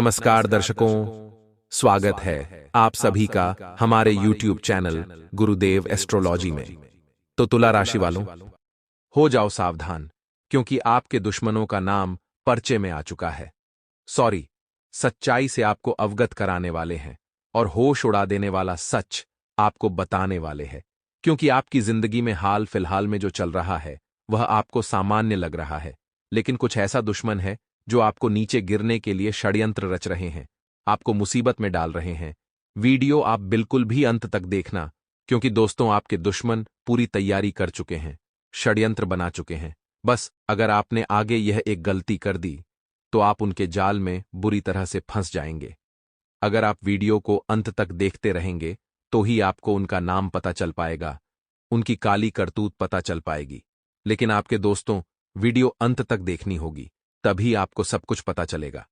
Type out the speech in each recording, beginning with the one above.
नमस्कार दर्शकों, स्वागत है आप सभी का हमारे YouTube चैनल गुरुदेव एस्ट्रोलॉजी में। तो तुला राशि वालों, हो जाओ सावधान, क्योंकि आपके दुश्मनों का नाम पर्चे में आ चुका है। सॉरी, सच्चाई से आपको अवगत कराने वाले हैं और होश उड़ा देने वाला सच आपको बताने वाले हैं, क्योंकि आपकी जिंदगी में हाल फिलहाल में जो चल रहा है वह आपको सामान्य लग रहा है, लेकिन कुछ ऐसा दुश्मन है जो आपको नीचे गिरने के लिए षड्यंत्र रच रहे हैं, आपको मुसीबत में डाल रहे हैं। वीडियो आप बिल्कुल भी अंत तक देखना, क्योंकि दोस्तों आपके दुश्मन पूरी तैयारी कर चुके हैं, षड्यंत्र बना चुके हैं। बस अगर आपने आगे यह एक गलती कर दी तो आप उनके जाल में बुरी तरह से फंस जाएंगे। अगर आप वीडियो को अंत तक देखते रहेंगे तो ही आपको उनका नाम पता चल पाएगा, उनकी काली करतूत पता चल पाएगी। लेकिन आपके दोस्तों, वीडियो अंत तक देखनी होगी, तभी आपको सब कुछ पता चलेगा।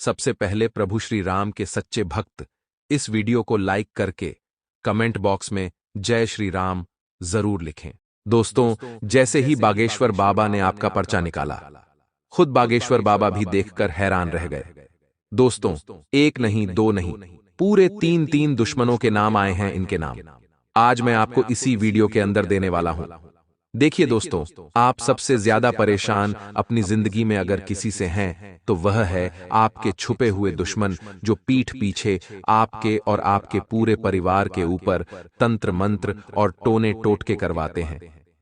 सबसे पहले प्रभु श्री राम के सच्चे भक्त इस वीडियो को लाइक करके कमेंट बॉक्स में जय श्री राम जरूर लिखें। दोस्तों, जैसे ही बागेश्वर बाबा ने आपका पर्चा निकाला, खुद बागेश्वर बाबा भी देखकर हैरान रह गए। दोस्तों, एक नहीं, दो नहीं, पूरे तीन दुश्मनों के नाम आए हैं। इनके नाम आज मैं आपको इसी वीडियो के अंदर देने वाला हूं। देखिए दोस्तों, आप सबसे ज्यादा परेशान अपनी जिंदगी में अगर किसी से हैं तो वह है आपके छुपे हुए दुश्मन, जो पीठ पीछे आपके और आपके पूरे परिवार के ऊपर तंत्र मंत्र और टोने टोटके करवाते हैं,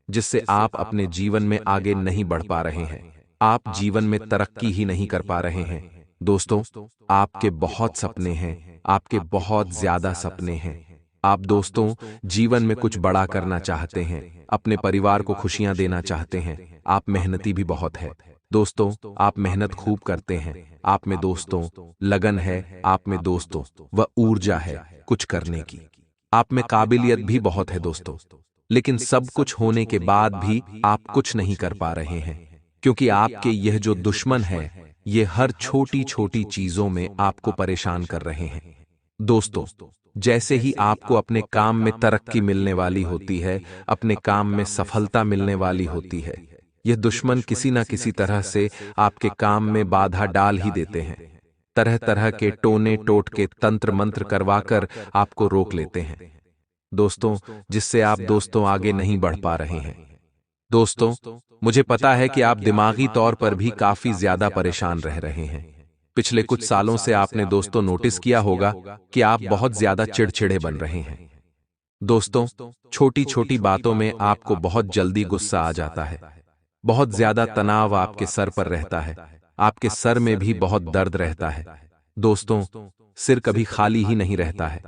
जिससे आप अपने जीवन में आगे नहीं बढ़ पा रहे हैं, आप जीवन में तरक्की ही नहीं कर पा रहे हैं। दोस्तों, आपके बहुत सपने हैं, आपके बहुत ज्यादा सपने हैं। आप दोस्तों जीवन में कुछ बड़ा करना चाहते हैं, अपने परिवार को खुशियां देना चाहते हैं, आप मेहनती भी बहुत है। दोस्तों, आप मेहनत खूब करते हैं, आप में दोस्तों लगन है, आप में दोस्तों वह ऊर्जा है कुछ करने की, आप में काबिलियत भी बहुत है दोस्तों। लेकिन सब कुछ होने के बाद भी आप कुछ नहीं कर पा रहे हैं, क्योंकि आपके यह जो दुश्मन है ये हर छोटी छोटी चीजों में आपको परेशान कर रहे हैं। दोस्तों, जैसे ही आपको अपने काम में तरक्की मिलने वाली होती है, अपने काम में सफलता मिलने वाली होती है, यह दुश्मन किसी न किसी तरह से आपके काम में बाधा डाल ही देते हैं। तरह तरह के टोने टोटके तंत्र मंत्र करवाकर आपको रोक लेते हैं दोस्तों, जिससे आप दोस्तों आगे नहीं बढ़ पा रहे हैं। दोस्तों, मुझे पता है कि आप दिमागी तौर पर भी काफी ज्यादा परेशान रह रहे हैं। पिछले कुछ सालों से आपने दोस्तों नोटिस किया होगा कि आप बहुत ज्यादा चिड़चिड़े बन रहे हैं। दोस्तों, छोटी छोटी बातों में आपको बहुत जल्दी गुस्सा आ जाता है, बहुत ज्यादा तनाव आपके सर पर रहता है, आपके सर में भी बहुत दर्द रहता है। दोस्तों, सिर कभी खाली ही नहीं रहता है।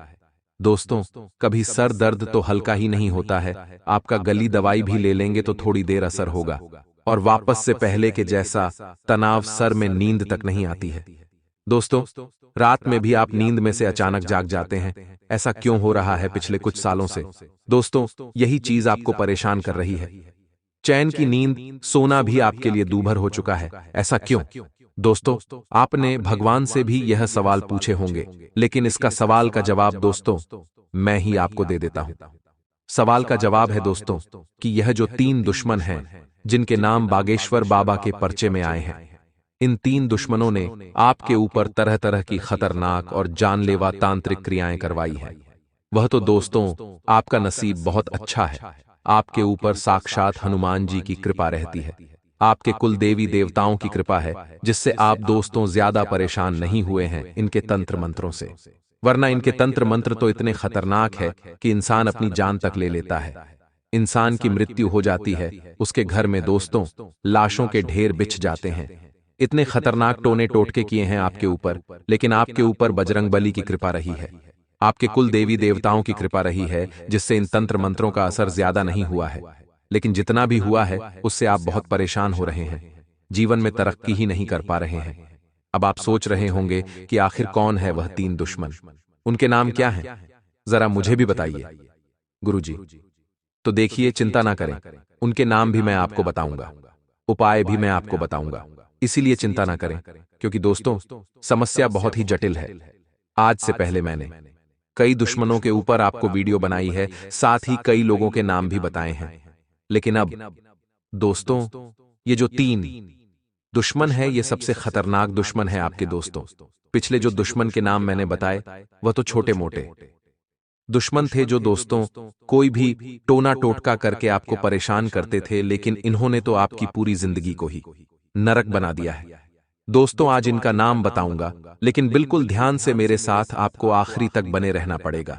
दोस्तों, कभी सर दर्द तो हल्का ही नहीं होता है, आपका गली दवाई भी ले लेंगे तो थोड़ी देर असर होगा और वापस से पहले के जैसा तनाव, सर में नींद तक नहीं आती है। दोस्तों, रात में भी आप नींद में से अचानक जाग जाते हैं। ऐसा क्यों हो रहा है पिछले कुछ सालों से? दोस्तों, यही चीज आपको परेशान कर रही है। चैन की नींद, सोना भी आपके लिए दूभर हो चुका है। ऐसा क्यों? दोस्तों, आपने भगवान से भी यह सवाल पूछे होंगे, लेकिन इसका सवाल का जवाब दोस्तों मैं ही आपको दे देता हूं। सवाल का जवाब है दोस्तों कि यह जो तीन दुश्मन हैं, जिनके नाम बागेश्वर बाबा के पर्चे में आए हैं, इन तीन दुश्मनों ने आपके ऊपर तरह तरह की खतरनाक और जानलेवा तांत्रिक क्रियाएं करवाई हैं। वह तो दोस्तों आपका नसीब बहुत अच्छा है, आपके ऊपर साक्षात हनुमान जी की कृपा रहती है, आपके कुल देवी देवताओं की कृपा है, जिससे आप दोस्तों ज्यादा परेशान नहीं हुए हैं इनके तंत्र मंत्रों से। वरना इनके तंत्र मंत्र तो इतने खतरनाक है कि इंसान अपनी जान तक ले लेता है, इंसान की मृत्यु हो जाती है, उसके घर में दोस्तों लाशों के ढेर बिछ जाते हैं। इतने खतरनाक टोने टोटके किए हैं आपके ऊपर, लेकिन आपके ऊपर बजरंगबली की कृपा रही है, आपके कुल देवी देवताओं की कृपा रही है, जिससे इन तंत्र मंत्रों का असर ज्यादा नहीं हुआ है। लेकिन जितना भी हुआ है उससे आप बहुत परेशान हो रहे हैं, जीवन में तरक्की ही नहीं कर पा रहे हैं। अब आप सोच रहे होंगे कि आखिर कौन है वह तीन दुश्मन, उनके नाम क्या हैं? जरा मुझे भी बताइए गुरुजी। तो देखिए, चिंता ना करें, उनके नाम भी मैं आपको बताऊंगा, उपाय भी मैं आपको बताऊंगा, इसीलिए चिंता ना करें, क्योंकि दोस्तों समस्या बहुत ही जटिल है। आज से पहले मैंने कई दुश्मनों के ऊपर आपको वीडियो बनाई है, साथ ही कई लोगों के नाम भी बताए हैं, लेकिन अब दोस्तों ये जो तीन दुश्मन है, ये सबसे खतरनाक दुश्मन है आपके दोस्तों। पिछले जो दुश्मन के नाम मैंने बताए वह तो छोटे मोटे दुश्मन थे जो दोस्तों कोई भी टोना टोटका करके आपको परेशान करते थे, लेकिन इन्होंने तो आपकी पूरी जिंदगी को ही नरक बना दिया है। दोस्तों आज इनका नाम बताऊंगा, लेकिन बिल्कुल ध्यान से मेरे साथ आपको आखिरी तक बने रहना पड़ेगा,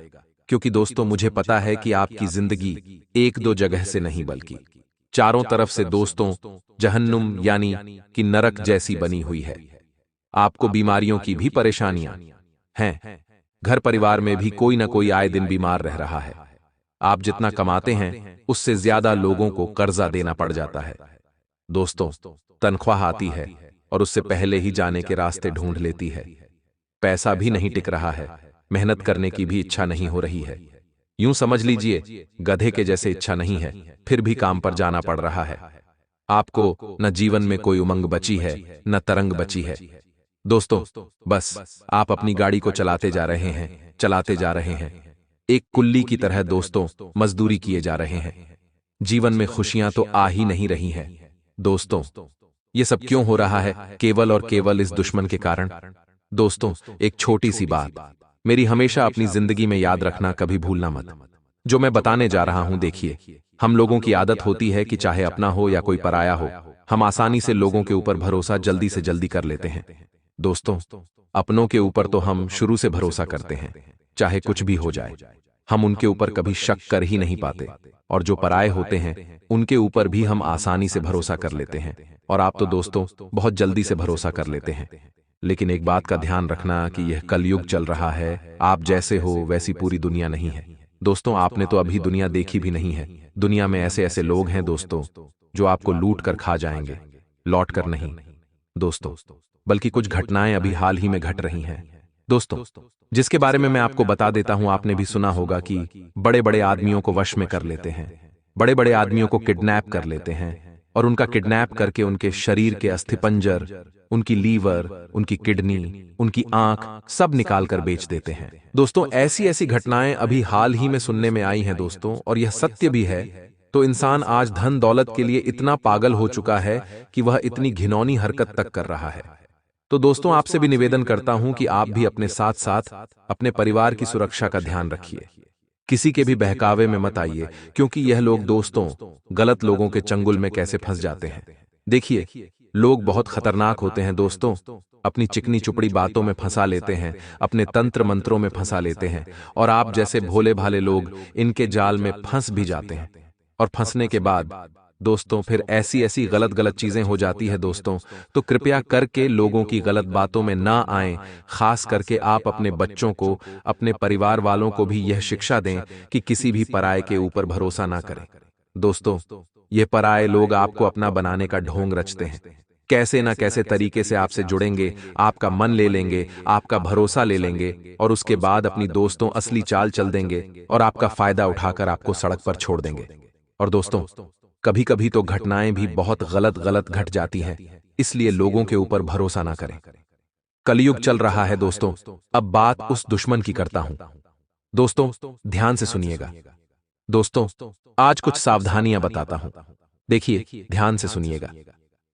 क्योंकि दोस्तों मुझे पता है कि आपकी जिंदगी एक दो जगह से नहीं बल्कि चारों तरफ से दोस्तों जहन्नुम यानी कि नरक जैसी बनी हुई है। आपको बीमारियों की भी परेशानियां हैं, घर परिवार में भी कोई ना कोई आए दिन बीमार रह रहा है। आप जितना कमाते हैं उससे ज्यादा लोगों को कर्जा देना पड़ जाता है। दोस्तों तनख्वाह आती है और उससे पहले ही जाने के रास्ते ढूंढ लेती है। पैसा भी नहीं टिक रहा है, मेहनत करने की भी इच्छा नहीं हो रही है। यूं समझ लीजिए गधे के जैसे इच्छा नहीं है, फिर भी काम पर जाना पड़ रहा है। आपको न जीवन में कोई उमंग बची है न तरंग बची है। दोस्तों बस आप अपनी गाड़ी को चलाते जा रहे हैं, चलाते जा रहे हैं, एक कुल्ली की तरह दोस्तों मजदूरी किए जा रहे हैं। जीवन में खुशियां तो आ ही नहीं रही हैं। दोस्तों ये सब क्यों हो रहा है? केवल और केवल इस दुश्मन के कारण। दोस्तों एक छोटी सी बात मेरी हमेशा अपनी जिंदगी में याद रखना, कभी भूलना मत। जो मैं बताने जा रहा हूं, देखिए हम लोगों की आदत होती है कि चाहे अपना हो या कोई पराया हो, हम आसानी से लोगों के ऊपर भरोसा जल्दी से जल्दी कर लेते हैं। दोस्तों अपनों के ऊपर तो हम शुरू से भरोसा करते हैं, चाहे कुछ भी हो जाए हम उनके ऊपर कभी शक कर ही नहीं पाते, और जो पराये होते हैं उनके ऊपर भी हम आसानी से भरोसा कर लेते हैं। और आप तो दोस्तों बहुत जल्दी से भरोसा कर लेते हैं। लेकिन एक बात का ध्यान रखना कि यह कलयुग चल रहा है, आप जैसे हो वैसी पूरी दुनिया नहीं है। दोस्तों आपने तो अभी दुनिया देखी भी नहीं है। दुनिया में ऐसे ऐसे लोग हैं दोस्तों जो आपको लूट कर खा जाएंगे, लौट कर नहीं दोस्तों, बल्कि कुछ घटनाएं अभी हाल ही में घट रही हैं दोस्तों, जिसके बारे में मैं आपको बता देता हूं। आपने भी सुना होगा कि बड़े बड़े आदमियों को वश में कर लेते हैं, बड़े बड़े आदमियों को किडनैप कर लेते हैं और उनका किडनैप करके उनके शरीर के अस्थिपंजर, उनकी लीवर, उनकी किडनी, उनकी आंख सब निकाल कर बेच देते हैं। दोस्तों ऐसी ऐसी घटनाएं अभी हाल ही में सुनने में आई हैं दोस्तों, और यह सत्य भी है। तो इंसान आज धन दौलत के लिए इतना पागल हो चुका है कि वह इतनी घिनौनी हरकत तक कर रहा है। तो दोस्तों आपसे भी निवेदन करता हूं कि आप भी अपने साथ साथ अपने परिवार की सुरक्षा का ध्यान रखिए। किसी के भी बहकावे में मत आइए, क्योंकि यह लोग दोस्तों गलत लोगों के चंगुल में कैसे फंस जाते हैं। देखिए लोग बहुत खतरनाक होते हैं दोस्तों, अपनी चिकनी चुपड़ी बातों में फंसा लेते हैं, अपने तंत्र मंत्रों में फंसा लेते हैं, और आप जैसे भोले भाले लोग इनके जाल में फंस भी जाते हैं। और फंसने के बाद दोस्तों फिर ऐसी ऐसी गलत गलत चीजें हो जाती है दोस्तों। तो कृपया करके लोगों की गलत बातों में ना आएं। खास करके आप अपने बच्चों को, अपने परिवार वालों को भी यह शिक्षा दें कि किसी भी पराये के ऊपर भरोसा ना करें। दोस्तों ये पराये लोग आपको अपना बनाने का ढोंग रचते हैं, कैसे ना कैसे तरीके से आपसे जुड़ेंगे, आपका मन ले लेंगे, आपका भरोसा ले लेंगे, और उसके बाद अपनी दोस्तों असली चाल चल देंगे और आपका फायदा उठाकर आपको सड़क पर छोड़ देंगे। और दोस्तों कभी कभी तो घटनाएं भी बहुत गलत गलत घट जाती हैं, इसलिए लोगों के ऊपर भरोसा ना करें। कलयुग चल रहा है दोस्तों। अब बात उस दुश्मन की करता हूं। दोस्तों ध्यान से सुनिएगा। दोस्तों आज कुछ सावधानियां बताता हूं, देखिए ध्यान से सुनिएगा।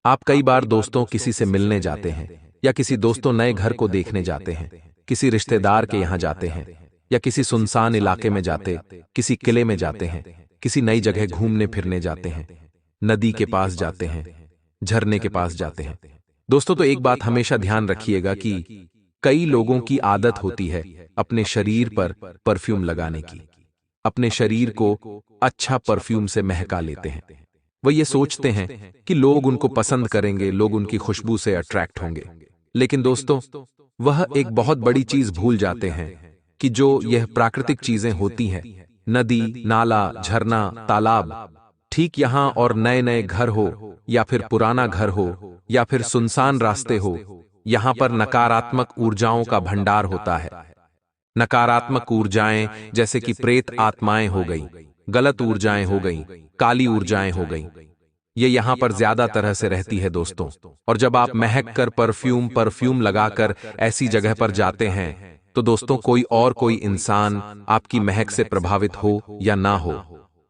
आप कई बार दोस्तों किसी से मिलने जाते हैं, या किसी दोस्तों नए घर को देखने जाते हैं, किसी रिश्तेदार के यहां जाते हैं, या किसी सुनसान इलाके में जाते, किसी किले में जाते हैं, किसी नई जगह घूमने फिरने जाते हैं, नदी के पास जाते हैं, झरने के पास जाते हैं। दोस्तों तो एक बात हमेशा ध्यान रखिएगा कि कई लोगों की आदत होती है अपने शरीर पर परफ्यूम लगाने की। अपने शरीर को अच्छा परफ्यूम से महका लेते हैं। वो ये सोचते हैं कि लोग उनको पसंद करेंगे, लोग उनकी खुशबू से अट्रैक्ट होंगे। लेकिन दोस्तों वह एक बहुत बड़ी चीज भूल जाते हैं कि जो यह प्राकृतिक चीजें होती हैं, नदी, नाला, झरना, तालाब, ठीक यहां और नए नए घर हो या फिर पुराना घर हो या फिर सुनसान रास्ते हो, यहां पर नकारात्मक ऊर्जाओं का भंडार होता है। नकारात्मक ऊर्जाएं जैसे कि प्रेत आत्माएं हो गई, गलत ऊर्जाएं हो गई, काली ऊर्जाएं हो गई, ये यहां पर ज्यादा तरह से रहती है दोस्तों। और जब आप महक कर परफ्यूम लगाकर ऐसी जगह पर जाते हैं, तो दोस्तों कोई इंसान आपकी महक से प्रभावित हो या ना हो,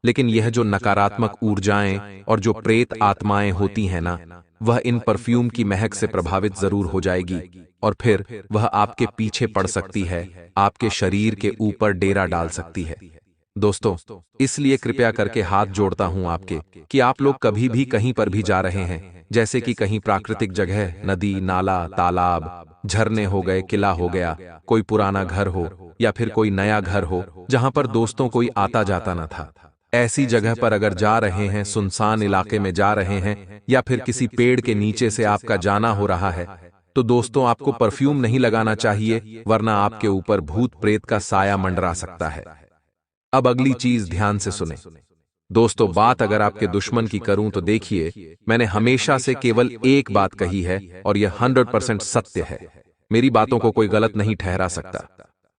लेकिन यह जो नकारात्मक ऊर्जाएं और जो प्रेत आत्माएं होती हैं ना, वह इन परफ्यूम की महक से प्रभावित जरूर हो जाएगी और फिर वह आपके पीछे पड़ सकती है, आपके शरीर के ऊपर डेरा डाल सकती है। दोस्तों, इसलिए कृपया करके हाथ जोड़ता हूं आपके कि आप लोग कभी भी कहीं पर भी जा रहे हैं, जैसे कि कहीं प्राकृतिक जगह, नदी, नाला, तालाब, झरने हो गए, किला हो गया, कोई पुराना घर हो या फिर कोई नया घर हो जहां पर दोस्तों कोई आता जाता न था, ऐसी जगह पर अगर जा रहे हैं, सुनसान इलाके में जा रहे हैं या फिर किसी पेड़ के नीचे से आपका जाना हो रहा है, तो दोस्तों आपको परफ्यूम नहीं लगाना चाहिए, वरना आपके ऊपर भूत प्रेत का साया मंडरा सकता है। अब अगली चीज ध्यान से सुने दोस्तों, बात अगर आपके दुश्मन की करूं तो देखिए, मैंने हमेशा से केवल एक बात कही है और यह 100% सत्य है। मेरी बातों को कोई गलत नहीं ठहरा सकता।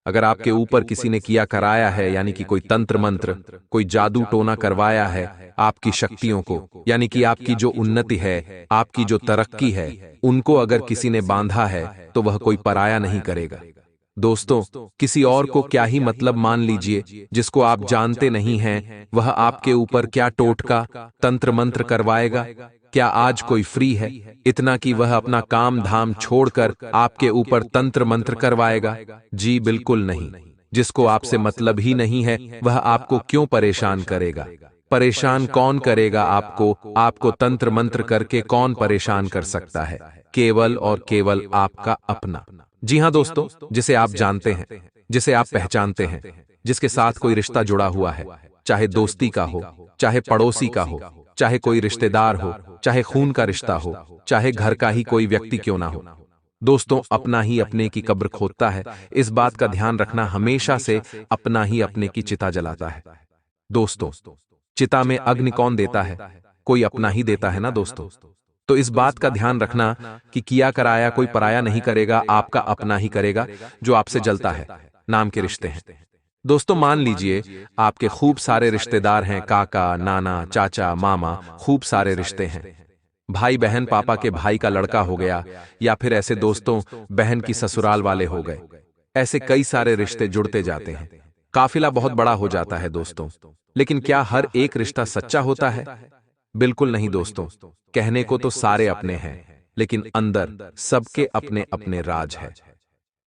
अगर आपके ऊपर किसी ने किया कराया है, यानी कि कोई तंत्र मंत्र, कोई जादू टोना करवाया है, आपकी शक्तियों को, यानी कि आपकी जो उन्नति है, आपकी जो तरक्की है, उनको अगर किसी ने बांधा है, तो वह कोई पराया नहीं करेगा। दोस्तों, किसी और को क्या ही मतलब मान लीजिए, जिसको आप जानते नहीं हैं, वह आपके ऊपर क्या टोटका तंत्र मंत्र करवाएगा। क्या आज कोई फ्री है इतना कि वह अपना काम धाम छोड़कर आपके ऊपर तंत्र मंत्र करवाएगा? जी बिल्कुल नहीं। जिसको आपसे मतलब ही नहीं है, वह आपको क्यों परेशान करेगा? परेशान कौन करेगा आपको? आपको तंत्र मंत्र करके कौन परेशान कर सकता है? केवल और केवल आपका अपना। जी हां दोस्तों, जिसे आप जानते हैं, जिसे आप पहचानते हैं, जिसके साथ कोई रिश्ता जुड़ा हुआ है, चाहे दोस्ती का हो, चाहे पड़ोसी का हो, चाहे कोई रिश्तेदार हो, चाहे खून का रिश्ता हो, चाहे घर का ही कोई व्यक्ति क्यों ना हो। दोस्तों, अपना ही अपने की कब्र खोदता है, इस बात का ध्यान रखना। हमेशा से अपना ही अपने की चिता जलाता है। दोस्तों, चिता में अग्नि कौन देता है? कोई अपना ही देता है ना दोस्तों। तो इस बात का ध्यान रखना कि किया कराया कोई पराया नहीं करेगा, आपका अपना ही करेगा जो आपसे जलता है। नाम के रिश्ते हैं दोस्तों। मान लीजिए आपके खूब सारे रिश्तेदार हैं, काका, नाना, चाचा, मामा, खूब सारे रिश्ते हैं। भाई बहन, पापा के भाई का लड़का हो गया, या फिर ऐसे दोस्तों बहन की ससुराल वाले हो गए। ऐसे कई सारे रिश्ते जुड़ते जाते हैं, काफिला बहुत बड़ा हो जाता है दोस्तों। लेकिन क्या हर एक रिश्ता सच्चा होता है? बिल्कुल नहीं दोस्तों। कहने को तो सारे अपने हैं, लेकिन अंदर सबके अपने अपने राज है।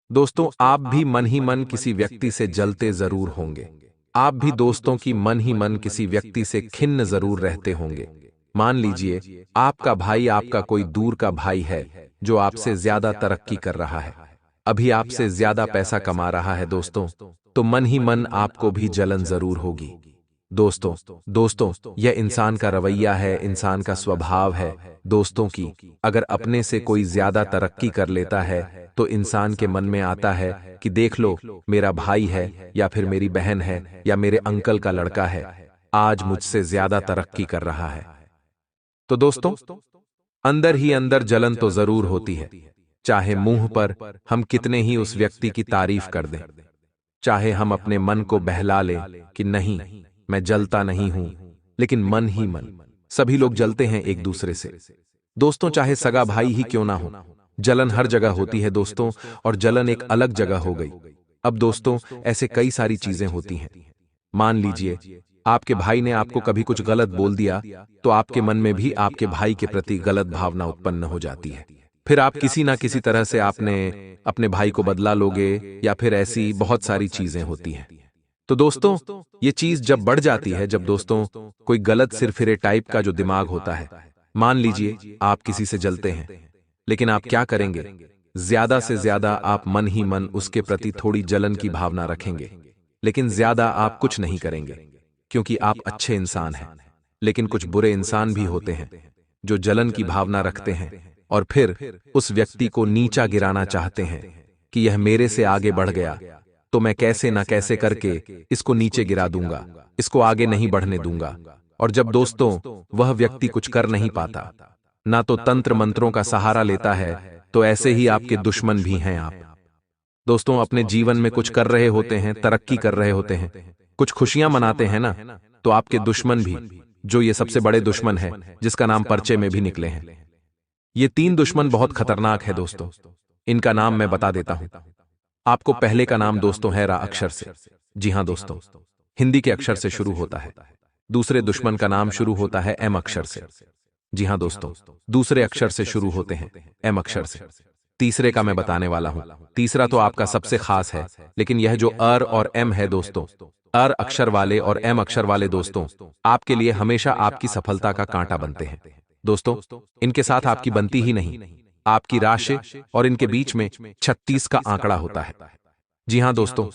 दोस्तों, आप भी मन ही मन किसी व्यक्ति से जलते जरूर होंगे। आप भी दोस्तों की मन ही मन किसी व्यक्ति से खिन्न जरूर रहते होंगे। मान लीजिए आपका भाई, आपका कोई दूर का भाई है जो आपसे ज्यादा तरक्की कर रहा है, अभी आपसे ज्यादा पैसा कमा रहा है दोस्तों, तो मन ही मन आपको भी जलन जरूर होगी। दोस्तों, यह इंसान का रवैया है, इंसान का स्वभाव है दोस्तों की। अगर अपने से कोई ज्यादा तरक्की कर लेता है तो इंसान के मन में आता है कि देख लो, मेरा भाई है या फिर मेरी बहन है या मेरे अंकल का लड़का है, आज मुझसे ज्यादा तरक्की कर रहा है। तो दोस्तों, अंदर ही अंदर जलन तो जरूर होती है, चाहे मुंह पर हम कितने ही उस व्यक्ति की तारीफ कर दें, चाहे हम अपने मन को बहला लें कि नहीं, मैं जलता नहीं हूं, लेकिन मन ही मन सभी लोग जलते हैं एक दूसरे से। दोस्तों, चाहे सगा भाई ही क्यों ना हो, जलन हर जगह होती है दोस्तों, और जलन एक अलग जगह हो गई। अब दोस्तों, ऐसे कई सारी चीजें होती हैं। मान लीजिए आपके भाई ने आपको कभी कुछ गलत बोल दिया, तो आपके मन में भी आपके भाई के प्रति गलत भावना उत्पन्न हो जाती है। फिर आप किसी ना किसी तरह से आपने अपने भाई को बदला लोगे, या फिर ऐसी बहुत सारी चीजें होती हैं। तो दोस्तों, ये चीज जब बढ़ जाती है, जब दोस्तों कोई गलत सिरफिरे टाइप का जो दिमाग होता है, मान लीजिए आप किसी से जलते हैं, लेकिन आप क्या करेंगे? ज्यादा से ज्यादा आप मन ही मन उसके प्रति थोड़ी जलन की भावना रखेंगे, लेकिन ज्यादा आप कुछ नहीं करेंगे, क्योंकि आप अच्छे इंसान हैं। लेकिन कुछ बुरे इंसान भी होते हैं जो जलन की भावना रखते हैं और फिर उस व्यक्ति को नीचा गिराना चाहते हैं कि यह मेरे से आगे बढ़ गया, तो मैं कैसे ना कैसे करके इसको नीचे गिरा दूंगा, इसको आगे नहीं बढ़ने दूंगा। और जब दोस्तों वह व्यक्ति कुछ कर नहीं पाता, ना तो तंत्र मंत्रों का सहारा लेता है, तो ऐसे ही आपके दुश्मन भी हैं आप। दोस्तों, अपने जीवन में कुछ कर रहे होते हैं, तरक्की कर रहे होते हैं, कुछ खुशियां मनाते हैं ना, तो आपके दुश्मन भी, जो ये सबसे बड़े दुश्मन है जिसका नाम पर्चे में भी निकले हैं, ये 3 दुश्मन बहुत खतरनाक है दोस्तों। इनका नाम मैं बता देता हूं आपको। पहले का नाम दोस्तों है रा अक्षर से। जी हां दोस्तों, हिंदी के अक्षर से शुरू होता है। दूसरे दुश्मन का नाम शुरू होता है एम अक्षर से। जी हां दोस्तों, दूसरे अक्षर से शुरू होते हैं एम अक्षर से। तीसरे का मैं बताने वाला हूं। तीसरा तो आपका सबसे खास है, लेकिन यह जो अर और एम है दोस्तों, अर अक्षर वाले और एम अक्षर वाले दोस्तों आपके लिए हमेशा आपकी सफलता का कांटा बनते हैं। दोस्तों, इनके साथ आपकी बनती ही नहीं, आपकी राशि और इनके बीच में 36 का आंकड़ा होता है। जी हां दोस्तों,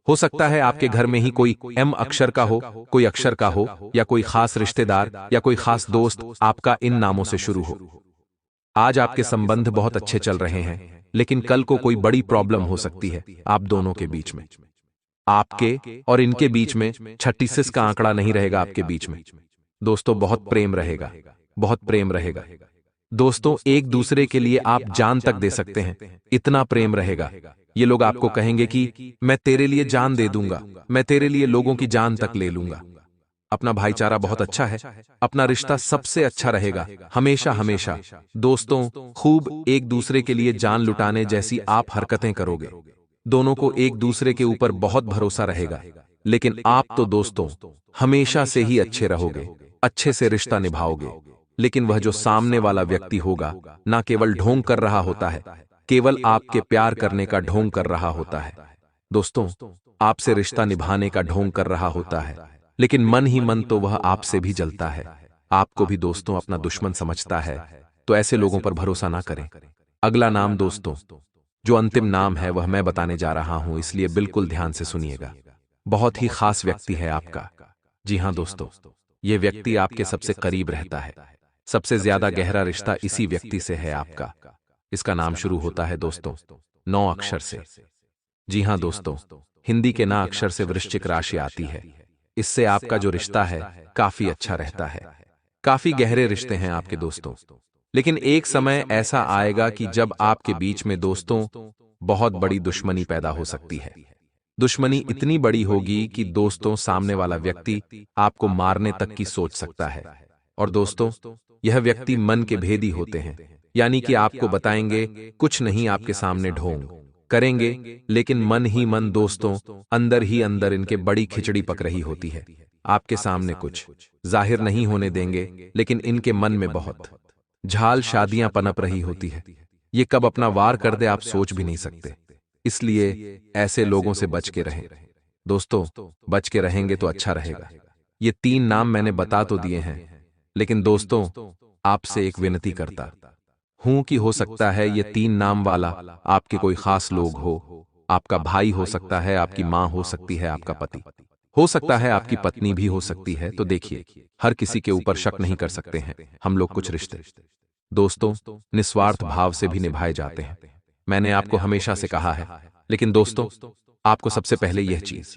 हो सकता है आपके घर में ही कोई एम अक्षर का हो, कोई अक्षर का हो, या कोई खास रिश्तेदार या कोई खास दोस्त आपका इन नामों से शुरू हो। आज आपके संबंध बहुत अच्छे चल रहे हैं, लेकिन कल को कोई बड़ी प्रॉब्लम हो सकती है आप दोनों के बीच में। आपके और इनके बीच में 36 का आंकड़ा नहीं रहेगा आपके बीच में। दोस्तों, बहुत प्रेम रहेगा, बहुत प्रेम रहेगा। दोस्तों, एक दूसरे के लिए आप जान तक दे सकते हैं, इतना प्रेम रहेगा। ये लोग आपको कहेंगे कि मैं तेरे लिए जान दे दूंगा, मैं तेरे लिए लोगों की जान तक ले लूंगा। अपना भाईचारा बहुत अच्छा है, अपना रिश्ता सबसे अच्छा रहेगा हमेशा हमेशा। दोस्तों, खूब एक दूसरे के लिए जान लुटाने जैसी आप हरकतें करोगे। दोनों को एक दूसरे के ऊपर बहुत भरोसा रहेगा, लेकिन आप तो दोस्तों हमेशा से ही अच्छे रहोगे, अच्छे से रिश्ता निभाओगे। लेकिन वह जो सामने वाला व्यक्ति होगा, ना केवल ढोंग कर रहा होता है, केवल आपके प्यार करने का ढोंग कर रहा होता है। दोस्तों, आपसे रिश्ता निभाने का ढोंग कर रहा होता है, लेकिन मन ही मन तो वह आपसे भी जलता है, आपको भी दोस्तों अपना दुश्मन समझता है। तो ऐसे लोगों पर भरोसा ना करें। अगला नाम दोस्तों, जो अंतिम नाम है वह मैं बताने जा रहा हूं, इसलिए बिल्कुल ध्यान से सुनिएगा। बहुत ही खास व्यक्ति है आपका। जी हां दोस्तों, यह व्यक्ति आपके सबसे करीब रहता है, सबसे ज्यादा गहरा रिश्ता इसी व्यक्ति से है आपका। इसका नाम शुरू होता है दोस्तों 9 अक्षर से। जी हां दोस्तों, हिंदी के ना अक्षर से वृश्चिक राशि आती है। इससे आपका जो रिश्ता है काफी अच्छा रहता है, काफी गहरे रिश्ते हैं आपके दोस्तों। लेकिन एक समय ऐसा आएगा कि जब आपके बीच में दोस्तों बहुत बड़ी दुश्मनी पैदा हो सकती है। दुश्मनी इतनी बड़ी होगी कि दोस्तों सामने वाला व्यक्ति आपको मारने तक की सोच सकता है। और दोस्तों, यह व्यक्ति मन के भेदी होते हैं, यानी कि आपको बताएंगे कुछ नहीं, आपके सामने ढोंग करेंगे, लेकिन मन ही मन दोस्तों अंदर ही अंदर इनके बड़ी खिचड़ी पक रही होती है। आपके सामने कुछ जाहिर नहीं होने देंगे, लेकिन इनके मन में बहुत झाल शादियां पनप रही होती है। ये कब अपना वार कर दे आप सोच भी नहीं सकते। इसलिए ऐसे लोगों से बच के रहें दोस्तों, बच के रहेंगे तो अच्छा रहेगा। ये 3 नाम मैंने बता तो दिए हैं, लेकिन दोस्तों आपसे एक विनती करता हूं कि हो सकता है ये 3 नाम वाला आपके कोई खास लोग हो। आपका भाई हो सकता है, आपकी मां हो सकती है, आपका पति हो सकता है, आपकी पत्नी भी हो सकती है। तो देखिए, हर किसी के ऊपर शक नहीं कर सकते हैं हम लोग। कुछ रिश्ते दोस्तों निस्वार्थ भाव से भी निभाए जाते हैं, मैंने आपको हमेशा से कहा है। लेकिन दोस्तों, आपको सबसे पहले यह चीज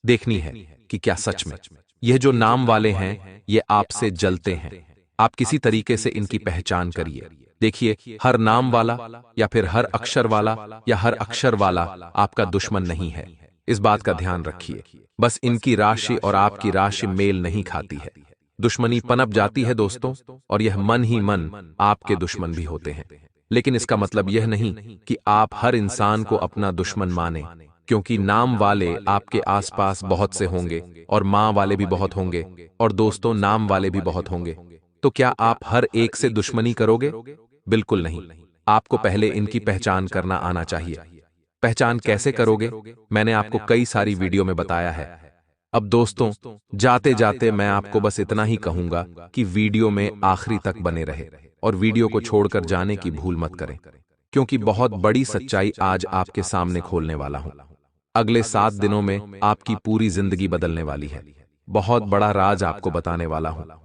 देखनी है कि क्या सच में यह जो नाम वाले हैं ये आपसे जलते हैं। आप किसी तरीके से इनकी पहचान करिए। देखिए, हर नाम वाला या फिर हर अक्षर वाला या हर अक्षर वाला आपका दुश्मन नहीं है, इस बात का ध्यान रखिए। बस इनकी राशि और आपकी राशि मेल नहीं खाती है, दुश्मनी पनप जाती है दोस्तों, और यह मन ही मन आपके दुश्मन भी होते हैं। लेकिन इसका मतलब यह नहीं कि आप हर इंसान को अपना दुश्मन माने, क्योंकि नाम वाले आपके आसपास बहुत से होंगे और मां वाले भी बहुत होंगे और दोस्तों नाम वाले भी बहुत होंगे। तो क्या आप हर एक से दुश्मनी करोगे? बिल्कुल नहीं। आपको पहले इनकी पहचान करना आना चाहिए। पहचान कैसे करोगे, मैंने आपको कई सारी वीडियो में बताया है। अब दोस्तों जाते जाते मैं आपको बस इतना ही कहूंगा कि वीडियो में आखिरी तक बने रहे और वीडियो को छोड़कर जाने की भूल मत करें, क्योंकि बहुत बड़ी सच्चाई आज आपके सामने खोलने वाला हूं। अगले 7 दिनों में आपकी पूरी जिंदगी बदलने वाली है। बहुत बड़ा राज आपको बताने वाला हूं।